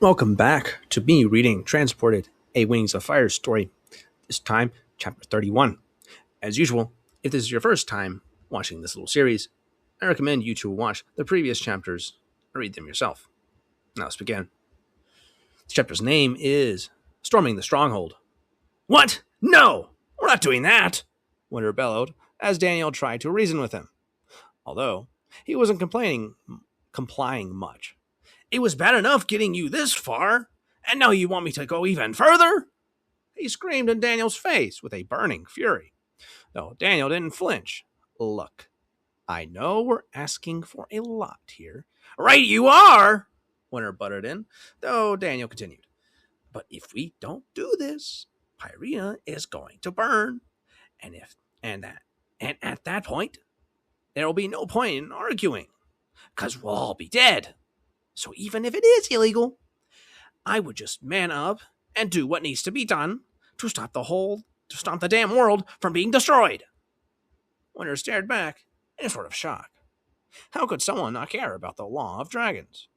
Welcome back to me reading Transported, a Wings of Fire story. This time, chapter 31. As usual, if this is your first time watching this little series, I recommend you to watch the previous chapters and read them yourself. Now let's begin. This chapter's name is Storming the Stronghold. What? No! We're not doing that! Winter bellowed as Daniel tried to reason with him. Although, he wasn't complying much. It was bad enough getting you this far, and now you want me to go even further? He screamed in Daniel's face with a burning fury. Though Daniel didn't flinch. Look, I know we're asking for a lot here. Right you are, Winter butted in, though Daniel continued. But if we don't do this, Pyrena is going to burn. And at that point, there'll be no point in arguing, because we'll all be dead. So even if it is illegal, I would just man up and do what needs to be done to stop the damn world from being destroyed. Winter stared back in a sort of shock. How could someone not care about the law of dragons?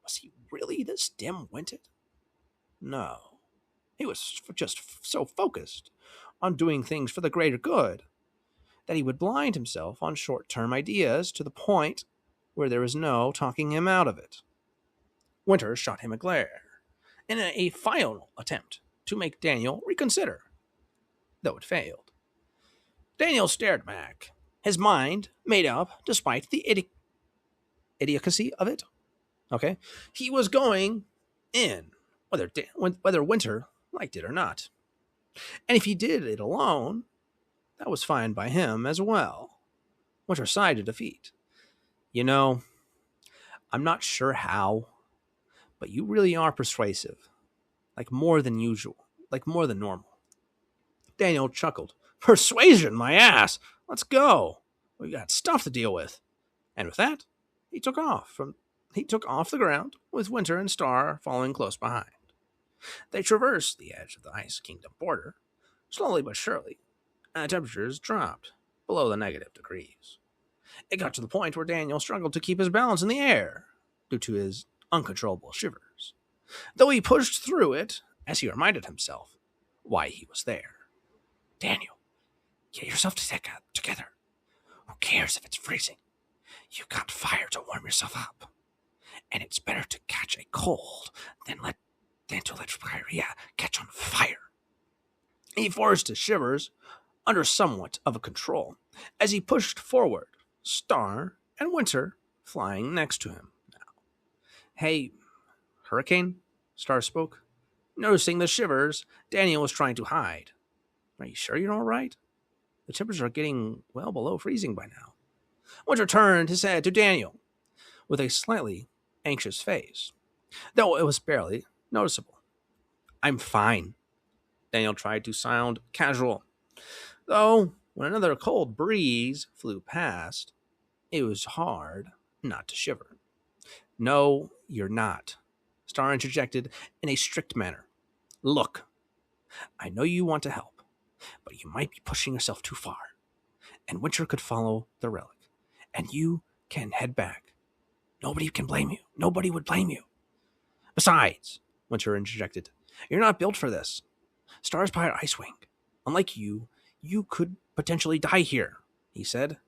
Was he really this dim-witted? No. He was just so focused on doing things for the greater good that he would blind himself on short-term ideas to the point where there was no talking him out of it. Winter shot him a glare in a final attempt to make Daniel reconsider, though it failed. Daniel stared back, his mind made up despite the idiocy of it. Okay, he was going in, whether Winter liked it or not. And if he did it alone, that was fine by him as well. Winter sighed in defeat. You know, I'm not sure how, but you really are persuasive. Like more than usual. Like more than normal. Daniel chuckled. Persuasion, my ass! Let's go! We got stuff to deal with. And with that, he took off the ground, with Winter and Star following close behind. They traversed the edge of the Ice Kingdom border, slowly but surely, and the temperatures dropped below the negative degrees. It got to the point where Daniel struggled to keep his balance in the air due to his uncontrollable shivers, though he pushed through it as he reminded himself why he was there. Daniel, get yourself together. Who cares if it's freezing? You got fire to warm yourself up. And it's better to catch a cold than to let Pyrea catch on fire. He forced his shivers under somewhat of a control as he pushed forward, Star and Winter flying next to him now. Hey, Hurricane? Star spoke. Noticing the shivers Daniel was trying to hide. Are you sure you're all right? The temperatures are getting well below freezing by now. Winter turned his head to Daniel with a slightly anxious face, though it was barely noticeable. I'm fine. Daniel tried to sound casual, though when another cold breeze flew past, it was hard not to shiver. No, you're not, Star interjected in a strict manner. Look, I know you want to help, but you might be pushing yourself too far, and Winter could follow the relic, and you can head back. Nobody can blame you. Nobody would blame you. Besides, Winter interjected, you're not built for this. Star's Pirate Icewing. Unlike you could potentially die here, he said,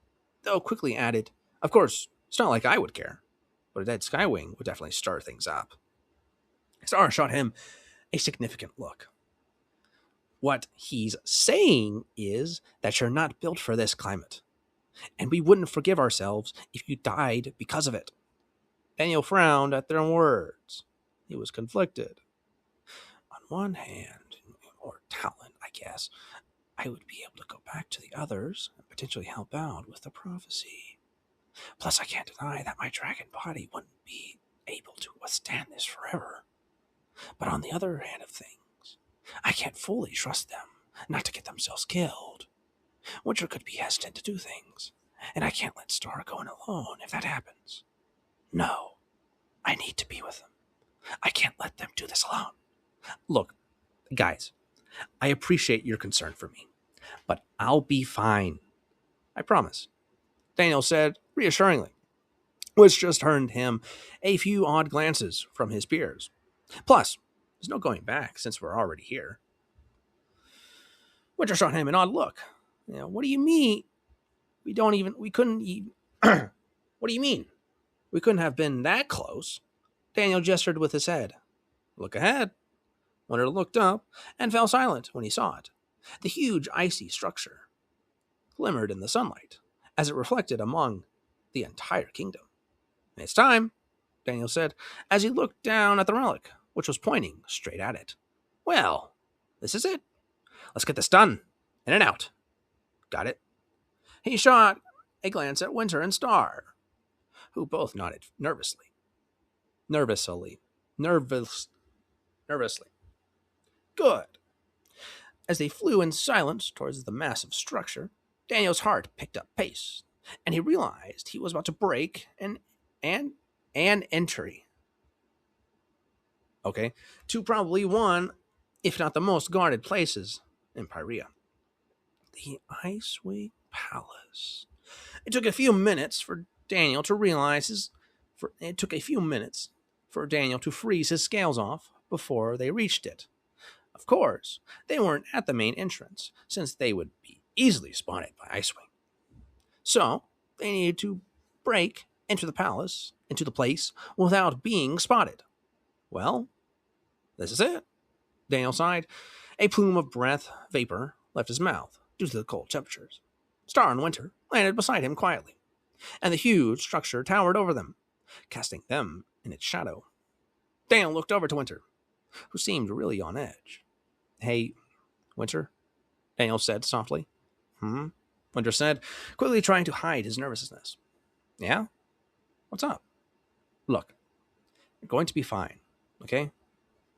though quickly added, of course, it's not like I would care, but a dead Skywing would definitely stir things up. Star shot him a significant look. What he's saying is that you're not built for this climate, and we wouldn't forgive ourselves if you died because of it. Daniel frowned at their words. He was conflicted. On one hand, or talent, I guess, I would be able to go back to the others and potentially help out with the prophecy. Plus, I can't deny that my dragon body wouldn't be able to withstand this forever. But on the other hand of things, I can't fully trust them not to get themselves killed. Winter could be hesitant to do things, and I can't let Star go in alone if that happens. No, I need to be with them. I can't let them do this alone. Look, guys, I appreciate your concern for me, but I'll be fine. I promise, Daniel said reassuringly, which just earned him a few odd glances from his peers. Plus, there's no going back since we're already here. Winter shot him an odd look. What do you mean? We couldn't even. What do you mean? We couldn't have been that close. Daniel gestured with his head. Look ahead. Winter looked up and fell silent when he saw it. The huge icy structure glimmered in the sunlight as it reflected among the entire kingdom. It's time, Daniel said, as he looked down at the relic, which was pointing straight at it. Well, this is it. Let's get this done. In and out. Got it? He shot a glance at Winter and Star, who both nodded nervously. Nervously. Good. As they flew in silence towards the massive structure, Daniel's heart picked up pace, and he realized he was about to break an entry. Okay, to probably one, if not the most guarded places in Pyrea. The Icewing Palace. It took a few minutes for Daniel to freeze his scales off before they reached it. Of course, they weren't at the main entrance, since they would be easily spotted by Icewing. So, they needed to break into the place, without being spotted. Well, this is it. Daniel sighed. A plume of breath vapor left his mouth due to the cold temperatures. Star and Winter landed beside him quietly, and the huge structure towered over them, casting them in its shadow. Daniel looked over to Winter, who seemed really on edge. Hey, Winter, Daniel said softly. Winter said, quickly trying to hide his nervousness. Yeah? What's up? Look, you're going to be fine, okay?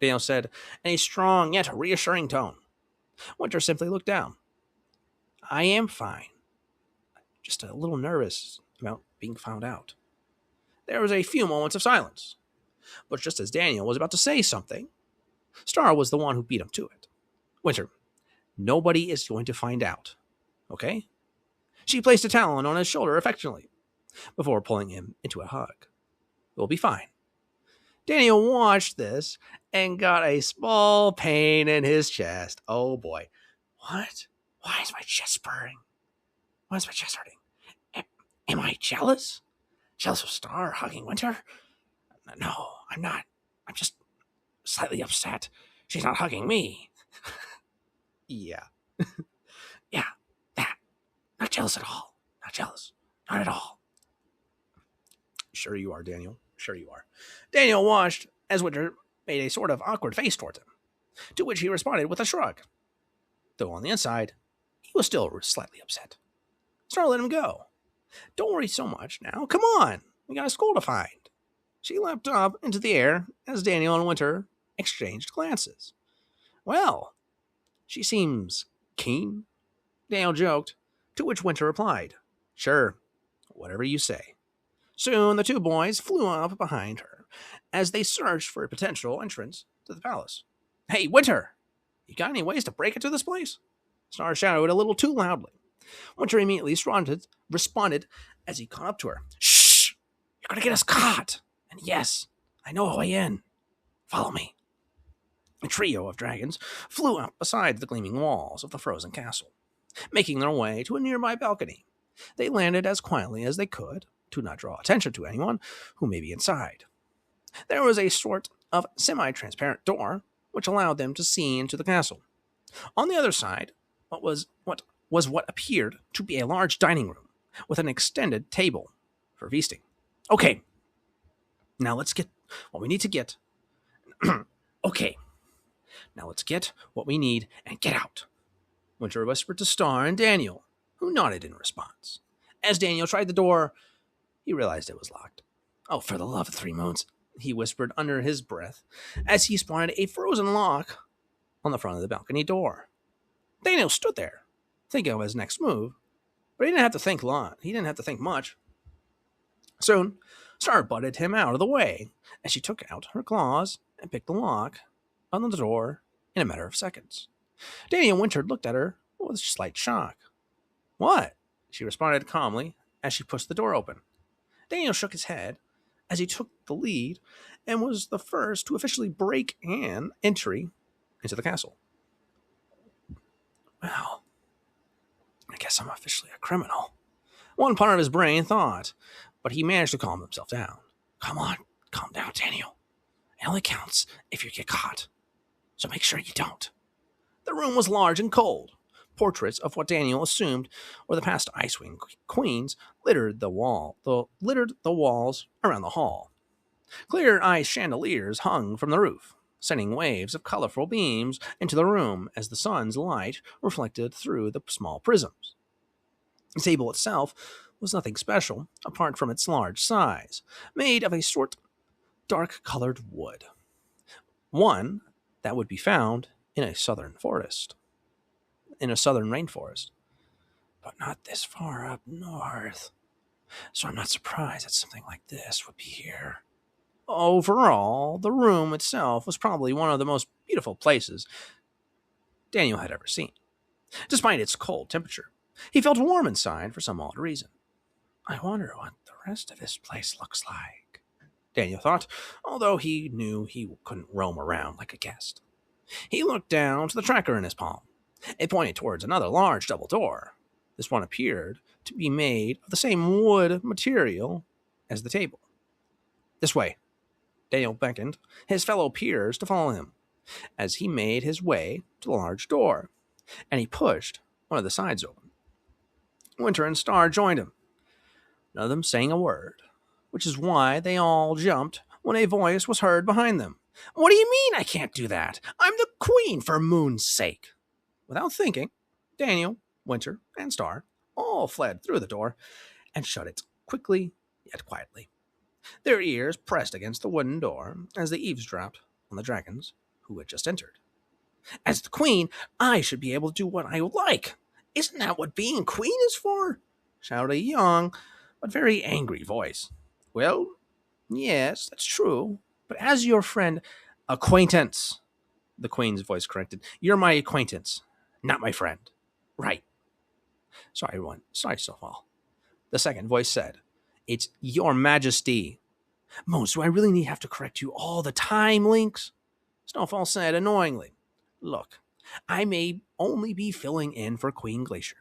Daniel said in a strong yet reassuring tone. Winter simply looked down. I am fine. Just a little nervous about being found out. There was a few moments of silence, but just as Daniel was about to say something, Star was the one who beat him to it. Winter, nobody is going to find out, okay? She placed a talon on his shoulder affectionately, before pulling him into a hug. We'll be fine. Daniel watched this and got a small pain in his chest. Oh boy. What? Why is my chest burning? Why is my chest hurting? Am I jealous? Jealous of Star hugging Winter? No, I'm not. I'm just slightly upset. She's not hugging me. Yeah. Yeah, that. Not jealous at all. Not jealous. Not at all. Sure you are, Daniel. Sure you are. Daniel watched as Winter made a sort of awkward face towards him, to which he responded with a shrug. Though on the inside, he was still slightly upset. Star let him go. Don't worry so much now. Come on. We got a school to find. She leapt up into the air as Daniel and Winter exchanged glances. Well, she seems keen, Daniel joked, to which Winter replied, Sure, whatever you say. Soon the two boys flew up behind her as they searched for a potential entrance to the palace. Hey, Winter! You got any ways to break into this place? Star shouted a little too loudly. Winter immediately responded as he caught up to her. Shh! You're going to get us caught! And yes, I know a way in. Follow me. A trio of dragons flew up beside the gleaming walls of the frozen castle, making their way to a nearby balcony. They landed as quietly as they could to not draw attention to anyone who may be inside. There was a sort of semi-transparent door which allowed them to see into the castle. On the other side, what appeared to be a large dining room with an extended table for feasting. Okay, now let's get what we need to get. Okay, now let's get what we need and get out. Winter whispered to Star and Daniel, who nodded in response. As Daniel tried the door, he realized it was locked. Oh, for the love of 3 moons, he whispered under his breath as he spotted a frozen lock on the front of the balcony door. Daniel stood there, thinking of his next move, but he didn't have to think long. He didn't have to think much. Soon, Star butted him out of the way as she took out her claws and picked the lock on the door in a matter of seconds. Daniel Winter looked at her with a slight shock. What? She responded calmly as she pushed the door open. Daniel shook his head as he took the lead and was the first to officially break an entry into the castle. Well, I guess I'm officially a criminal. One part of his brain thought, but he managed to calm himself down. Come on, calm down, Daniel. It only counts if you get caught, so make sure you don't. The room was large and cold. Portraits of what Daniel assumed were the past Icewing queens littered the walls around the hall. Clear ice chandeliers hung from the roof, sending waves of colorful beams into the room as the sun's light reflected through the small prisms. The table itself was nothing special, apart from its large size, made of a sort dark-colored wood. One that would be found in a southern rainforest. But not this far up north. So I'm not surprised that something like this would be here. Overall, the room itself was probably one of the most beautiful places Daniel had ever seen. Despite its cold temperature, he felt warm inside for some odd reason. I wonder what the rest of this place looks like, Daniel thought, although he knew he couldn't roam around like a guest. He looked down to the tracker in his palm. It pointed towards another large double door. This one appeared to be made of the same wood material as the table. This way. Daniel beckoned his fellow peers to follow him as he made his way to the large door, and he pushed one of the sides open. Winter and Star joined him, none of them saying a word, which is why they all jumped when a voice was heard behind them. What do you mean I can't do that? I'm the queen, for moon's sake. Without thinking, Daniel, Winter, and Star all fled through the door and shut it quickly yet quietly. Their ears pressed against the wooden door as they eavesdropped on the dragons who had just entered. As the queen, I should be able to do what I like. Isn't that what being queen is for? Shouted a young but very angry voice. Well, yes, that's true. But as your friend, acquaintance, the queen's voice corrected. You're my acquaintance, not my friend. Right. Sorry, everyone. Sorry, Snowfall. The second voice said, It's your majesty. Mose, do I really have to correct you all the time, Lynx? Snowfall said annoyingly. Look, I may only be filling in for Queen Glacier,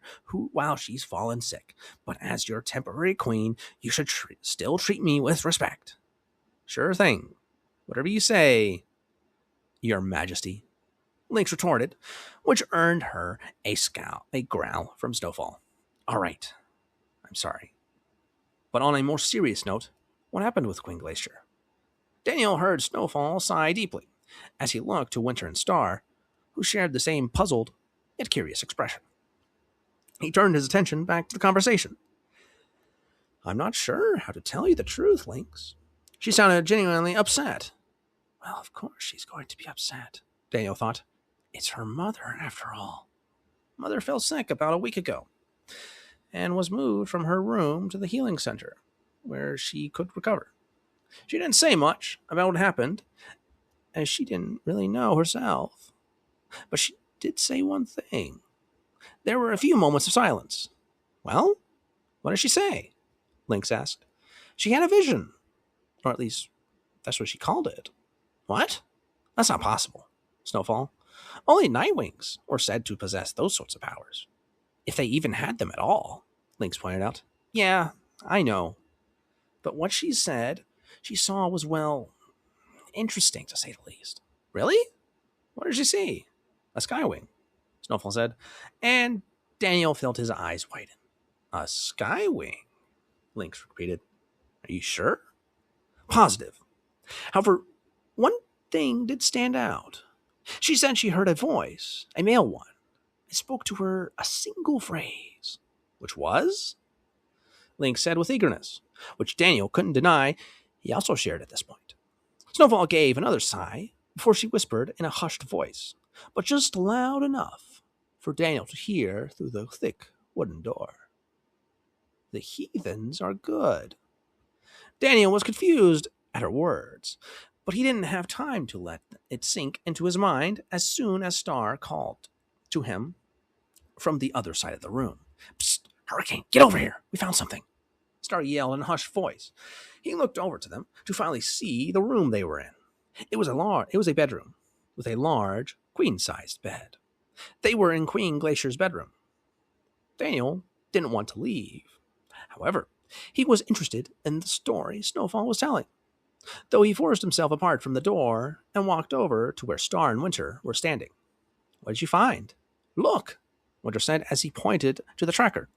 while she's fallen sick, but as your temporary queen, you should still treat me with respect. Sure thing. Whatever you say, your majesty, Lynx retorted, which earned her a growl from Snowfall. All right, I'm sorry. But on a more serious note, what happened with Queen Glacier? Daniel heard Snowfall sigh deeply as he looked to Winter and Star, who shared the same puzzled yet curious expression. He turned his attention back to the conversation. I'm not sure how to tell you the truth, Lynx. She sounded genuinely upset. Well, of course she's going to be upset, Daniel thought. It's her mother, after all. Mother fell sick about a week ago and was moved from her room to the healing center, where she could recover. She didn't say much about what happened, as she didn't really know herself. But she did say one thing. There were a few moments of silence. Well, what did she say? Lynx asked. She had a vision. Or at least, that's what she called it. What? That's not possible, Snowfall. Only Nightwings were said to possess those sorts of powers. If they even had them at all, Lynx pointed out. Yeah, I know. But what she said she saw was, well, interesting to say the least. Really? What did she see? A Skywing, Snowfall said, and Daniel felt his eyes widen. A Skywing, Lynx repeated. Are you sure? Positive. However, one thing did stand out. She said she heard a voice, a male one. It spoke to her a single phrase. Which was? Lynx said with eagerness, which Daniel couldn't deny he also shared at this point. Snowfall gave another sigh before she whispered in a hushed voice, but just loud enough for Daniel to hear through the thick wooden door. The heathens are good. Daniel was confused at her words, but he didn't have time to let it sink into his mind as soon as Star called to him from the other side of the room. Psst, Hurricane, get over here. We found something. Star yelled in a hushed voice. He looked over to them to finally see the room they were in. It was a bedroom with a large, queen-sized bed. They were in Queen Glacier's bedroom. Daniel didn't want to leave. However, he was interested in the story Snowfall was telling. Though he forced himself apart from the door and walked over to where Star and Winter were standing. What did you find? Look, Winter said as he pointed to the tracker.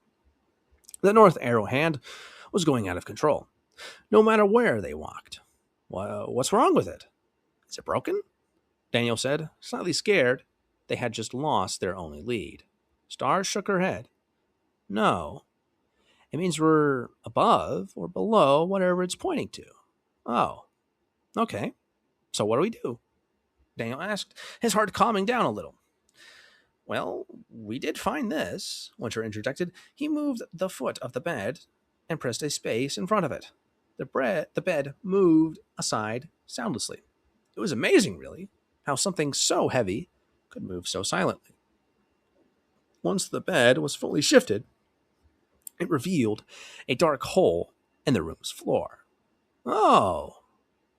The North Arrow hand was going out of control, no matter where they walked. What's wrong with it? Is it broken? Daniel said, slightly scared. They had just lost their only lead. Star shook her head. No. It means we're above or below whatever it's pointing to. Oh. Okay. So what do we do? Daniel asked, his heart calming down a little. Well, we did find this, Winter interjected. He moved the foot of the bed and pressed a space in front of it. The bed moved aside soundlessly. It was amazing, really, how something so heavy could move so silently. Once the bed was fully shifted, it revealed a dark hole in the room's floor. Oh,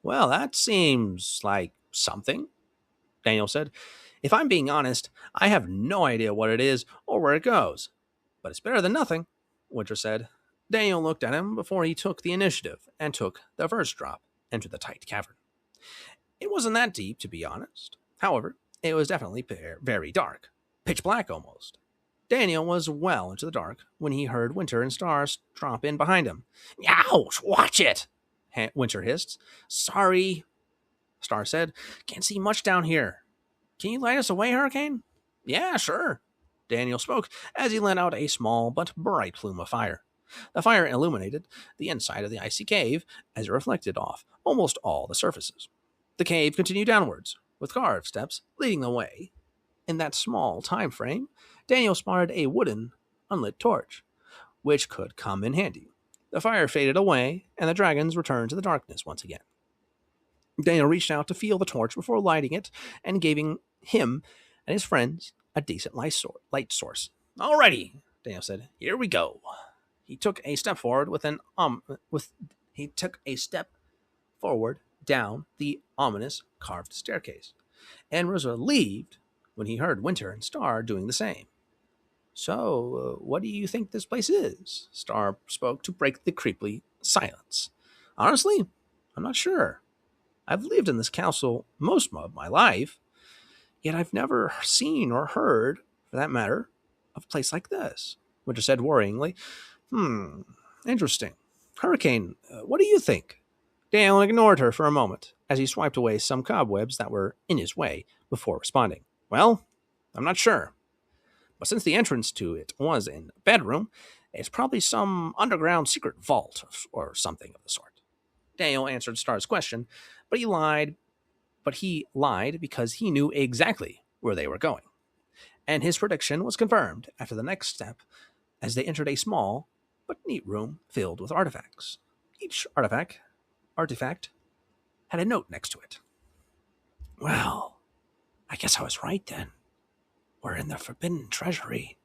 well, that seems like something, Daniel said. If I'm being honest, I have no idea what it is or where it goes. But it's better than nothing, Winter said. Daniel looked at him before he took the initiative and took the first drop into the tight cavern. It wasn't that deep, to be honest. However, it was definitely very dark, pitch black almost. Daniel was well into the dark when he heard Winter and Star drop in behind him. Ouch, watch it, Winter hissed. Sorry, Star said. Can't see much down here. Can you light us away, Hurricane? Yeah, sure, Daniel spoke as he let out a small but bright plume of fire. The fire illuminated the inside of the icy cave as it reflected off almost all the surfaces. The cave continued downwards, with carved steps leading the way. In that small time frame, Daniel spotted a wooden, unlit torch, which could come in handy. The fire faded away, and the dragons returned to the darkness once again. Daniel reached out to feel the torch before lighting it and giving him and his friends a decent light source. Alrighty, Daniel said. Here we go. He took a step forward down the ominous carved staircase, and was relieved when he heard Winter and Star doing the same. So, what do you think this place is? Star spoke to break the creepy silence. Honestly, I'm not sure. I've lived in this castle most of my life, yet I've never seen or heard, for that matter, of a place like this, Winter said worryingly. Interesting. Hurricane, what do you think? Daniel ignored her for a moment as he swiped away some cobwebs that were in his way before responding. Well, I'm not sure. But since the entrance to it was in a bedroom, it's probably some underground secret vault or something of the sort. Daniel answered Star's question, but he lied because he knew exactly where they were going. And his prediction was confirmed after the next step as they entered a small but neat room filled with artifacts. Each artifact had a note next to it. Well, I guess I was right then. We're in the Forbidden Treasury.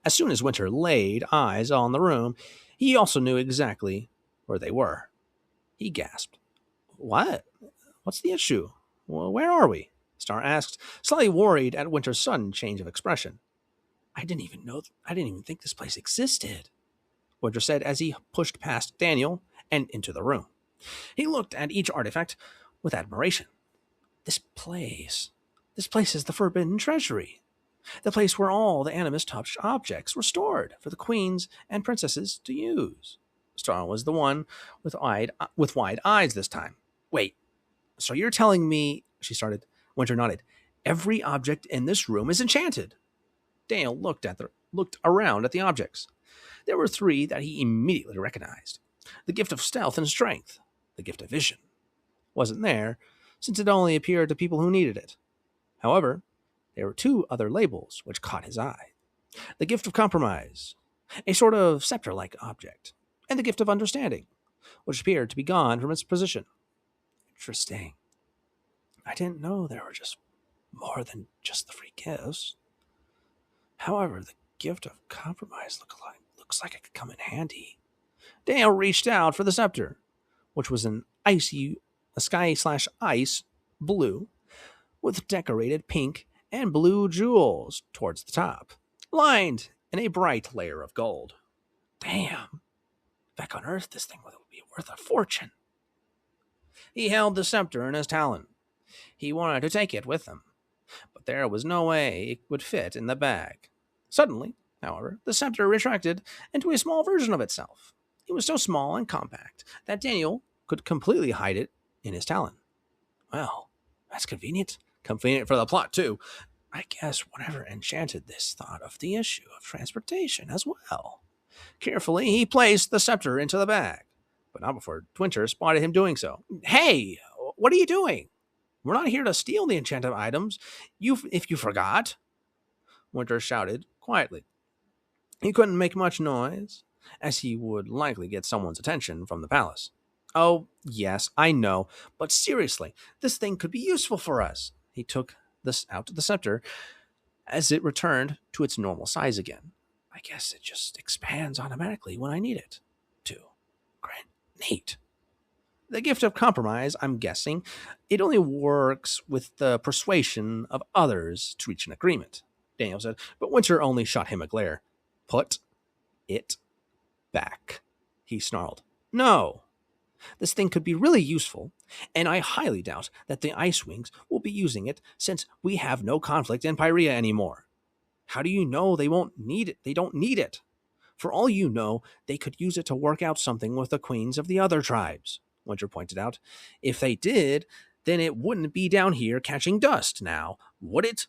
As soon as Winter laid eyes on the room, he also knew exactly where they were. He gasped. What? What's the issue? Well, where are we? Star asked, slightly worried at Winter's sudden change of expression. I didn't even think this place existed, Winter said as he pushed past Daniel and into the room. He looked at each artifact with admiration. This place is the Forbidden Treasury. The place where all the Animus-touched objects were stored for the queens and princesses to use. Star was the one with wide eyes this time. Wait, so you're telling me, she started. Winter nodded. Every object in this room is enchanted. Daniel looked around at the objects. There were 3 that he immediately recognized. The gift of stealth and strength, the gift of vision, wasn't there, since it only appeared to people who needed it. However, there were 2 other labels which caught his eye. The gift of compromise, a sort of scepter-like object, and the gift of understanding, which appeared to be gone from its position. Interesting. I didn't know there were just more than just the free gifts. However, the gift of compromise looks like it could come in handy. Daniel reached out for the scepter, which was a sky/ice blue with decorated pink and blue jewels towards the top, lined in a bright layer of gold. Damn, back on Earth, this thing would be worth a fortune. He held the scepter in his talon. He wanted to take it with him, but there was no way it would fit in the bag. Suddenly, however, the scepter retracted into a small version of itself. It was so small and compact that Daniel could completely hide it in his talon. Well, that's convenient. Convenient for the plot, too. I guess whatever enchanted this thought of the issue of transportation as well. Carefully, he placed the scepter into the bag, but not before Winter spotted him doing so. Hey, what are you doing? We're not here to steal the enchanted items. If you forgot, Winter shouted quietly. He couldn't make much noise, as he would likely get someone's attention from the palace. Oh, yes, I know, but seriously, this thing could be useful for us. He took this out the scepter as it returned to its normal size again. I guess it just expands automatically when I need it to. Great. The gift of compromise, I'm guessing, it only works with the persuasion of others to reach an agreement, Daniel said, but Winter only shot him a glare. Put it back, he snarled. No. This thing could be really useful, and I highly doubt that the Ice Wings will be using it since we have no conflict in Pyrea anymore. How do you know they won't need it? They don't need it. For all you know, they could use it to work out something with the queens of the other tribes, Winter pointed out. If they did, then it wouldn't be down here catching dust now, would it?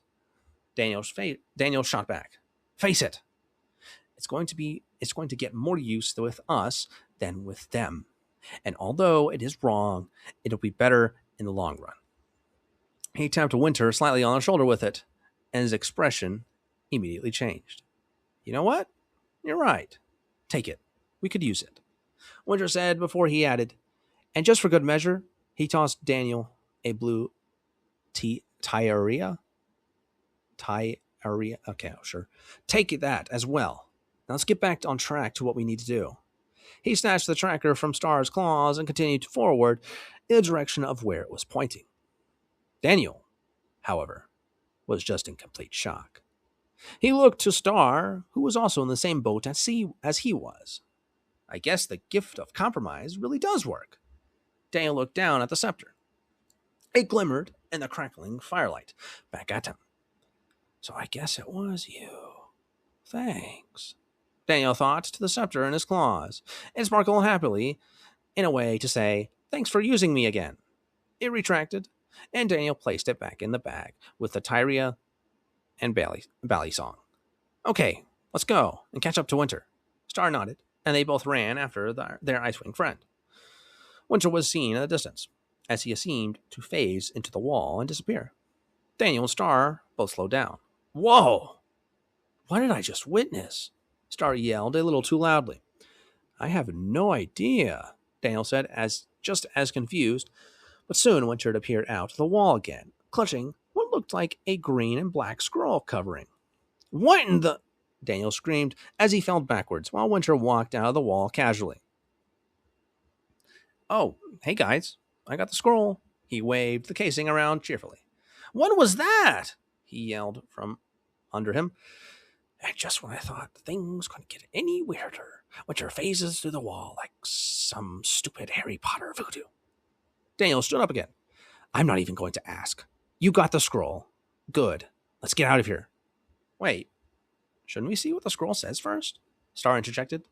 Daniel shot back. Face it. It's going to get more use with us than with them. And although it is wrong, it'll be better in the long run. He tapped Winter slightly on the shoulder with it, and his expression immediately changed. You know what? You're right. Take it. We could use it, Winter said before he added, and just for good measure, he tossed Daniel a blue Tyaria. Okay, sure. Take that as well. Now let's get back on track to what we need to do. He snatched the tracker from Star's claws and continued forward in the direction of where it was pointing. Daniel, however, was just in complete shock. He looked to Star, who was also in the same boat as he was. I guess the gift of compromise really does work. Daniel looked down at the scepter. It glimmered in the crackling firelight back at him. So I guess it was you. Thanks, Daniel thought to the scepter in his claws. It sparkled happily in a way to say, thanks for using me again. It retracted, and Daniel placed it back in the bag with the Tyria and Bally song. Okay, let's go and catch up to Winter. Star nodded, and they both ran after their Icewing friend. Winter was seen in the distance, as he seemed to phase into the wall and disappear. Daniel and Star both slowed down. Whoa! What did I just witness? Star yelled a little too loudly. I have no idea, Daniel said, just as confused, but soon Winter appeared out of the wall again, clutching what looked like a green and black scroll covering. What in the... Daniel screamed as he fell backwards while Winter walked out of the wall casually. Oh, hey guys, I got the scroll. He waved the casing around cheerfully. What was that? He yelled from under him. And just when I thought things couldn't get any weirder, Winter phases through the wall like some stupid Harry Potter voodoo. Daniel stood up again. I'm not even going to ask. You got the scroll. Good. Let's get out of here. Wait, shouldn't we see what the scroll says first? Star interjected.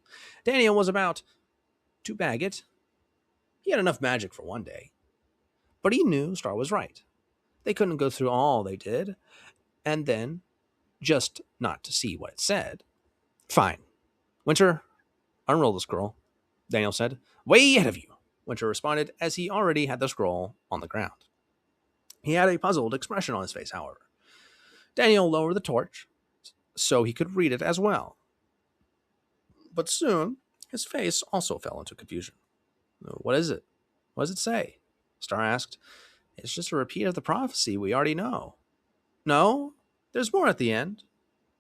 Daniel was about to bag it. He had enough magic for one day. But he knew Star was right. They couldn't go through all they did, and then just not to see what it said. Fine. Winter, unroll the scroll, Daniel said. Way ahead of you, Winter responded, as he already had the scroll on the ground. He had a puzzled expression on his face, however. Daniel lowered the torch so he could read it as well. But soon, his face also fell into confusion. What is it? What does it say? Star asked. It's just a repeat of the prophecy we already know. No, there's more at the end.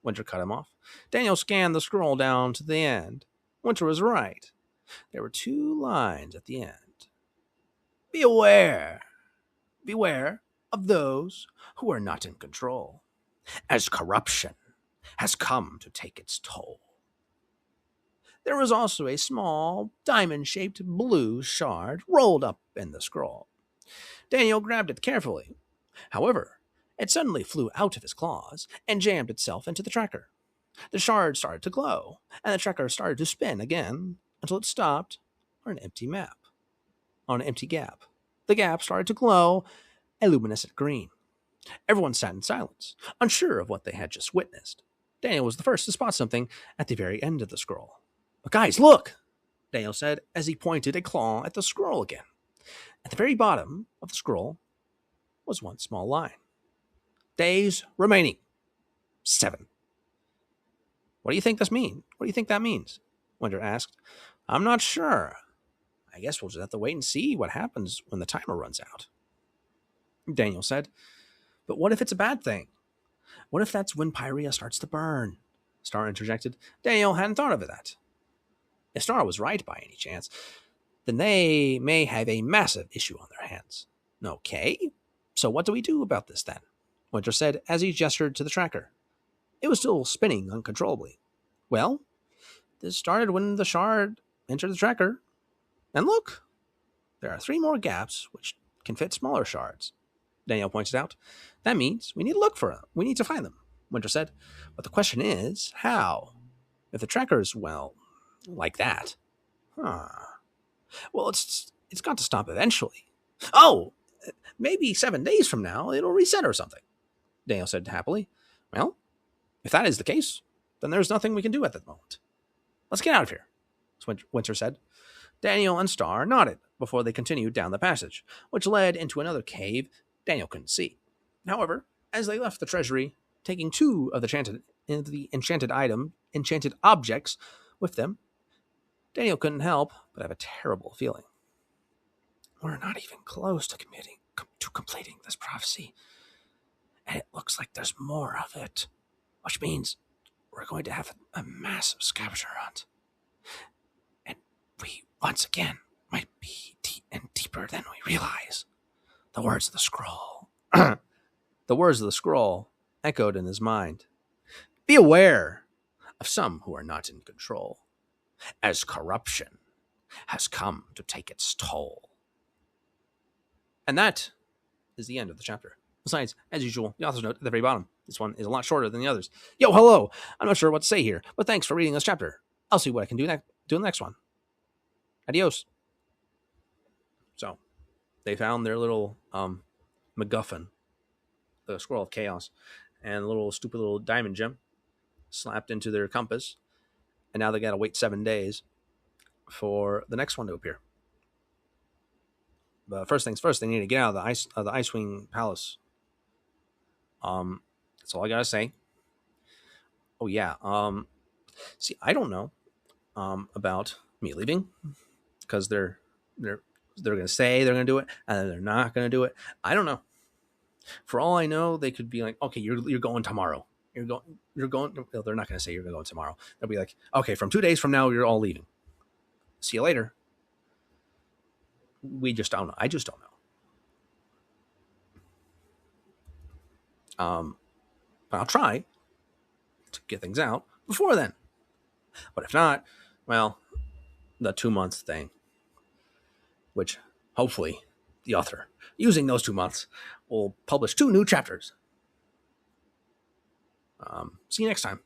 Winter cut him off. Daniel scanned the scroll down to the end. Winter was right. There were 2 lines at the end. Beware! Beware of those who are not in control, as corruption has come to take its toll. There was also a small, diamond-shaped blue shard rolled up in the scroll. Daniel grabbed it carefully. However, it suddenly flew out of his claws and jammed itself into the tracker. The shard started to glow, and the tracker started to spin again until it stopped on an empty map. On an empty gap. The gap started to glow a luminescent green. Everyone sat in silence, unsure of what they had just witnessed. Daniel was the first to spot something at the very end of the scroll. Guys, look! Daniel said as he pointed a claw at the scroll again. At the very bottom of the scroll was one small line. Days remaining. 7. What do you think this means? What do you think that means? Winter asked. I'm not sure. I guess we'll just have to wait and see what happens when the timer runs out. Daniel said. But what if it's a bad thing? What if that's when Pyrea starts to burn? Star interjected. Daniel hadn't thought of that. If Star was right by any chance, then they may have a massive issue on their hands. Okay, so what do we do about this then? Winter said as he gestured to the tracker. It was still spinning uncontrollably. Well, this started when the shard entered the tracker. And look, there are 3 more gaps which can fit smaller shards. Daniel pointed out. That means we need to look for them. We need to find them, Winter said. But the question is, how? If the tracker's, well, like that. Well, it's got to stop eventually. Oh, maybe 7 days from now it'll reset or something, Daniel said happily. Well, if that is the case, then there's nothing we can do at the moment. Let's get out of here, Winter said. Daniel and Star nodded before they continued down the passage, which led into another cave Daniel couldn't see. However, as they left the treasury, taking 2 of the enchanted objects with them, Daniel couldn't help but have a terrible feeling. We're not even close to completing this prophecy, and it looks like there's more of it, which means we're going to have a massive scavenger hunt. And we, once again, might be deeper than we realize. The words of the scroll. The words of the scroll echoed in his mind. Be aware of some who are not in control, as corruption has come to take its toll. And that is the end of the chapter. Besides, as usual, the author's note at the very bottom. This one is a lot shorter than the others. Yo, hello! I'm not sure what to say here, but thanks for reading this chapter. I'll see what I can do in the next one. Adios. So, they found their little MacGuffin, the Scroll of Chaos, and a little stupid little diamond gem slapped into their compass, and now they gotta wait 7 days for the next one to appear. But first things first, they need to get out of the Icewing Palace. That's all I gotta say. Oh yeah. See, I don't know about me leaving, because they're gonna say they're gonna do it and then they're not gonna do it. I don't know. For all I know, they could be like, okay, you're going tomorrow. You're going. Well, they're not gonna say you're gonna go tomorrow. They'll be like, okay, from 2 days from now, you're all leaving. See you later. We just don't know. I just don't know. But I'll try to get things out before then. But if not, well, the 2 months thing, which hopefully the author, using those 2 months, will publish 2 new chapters. See you next time.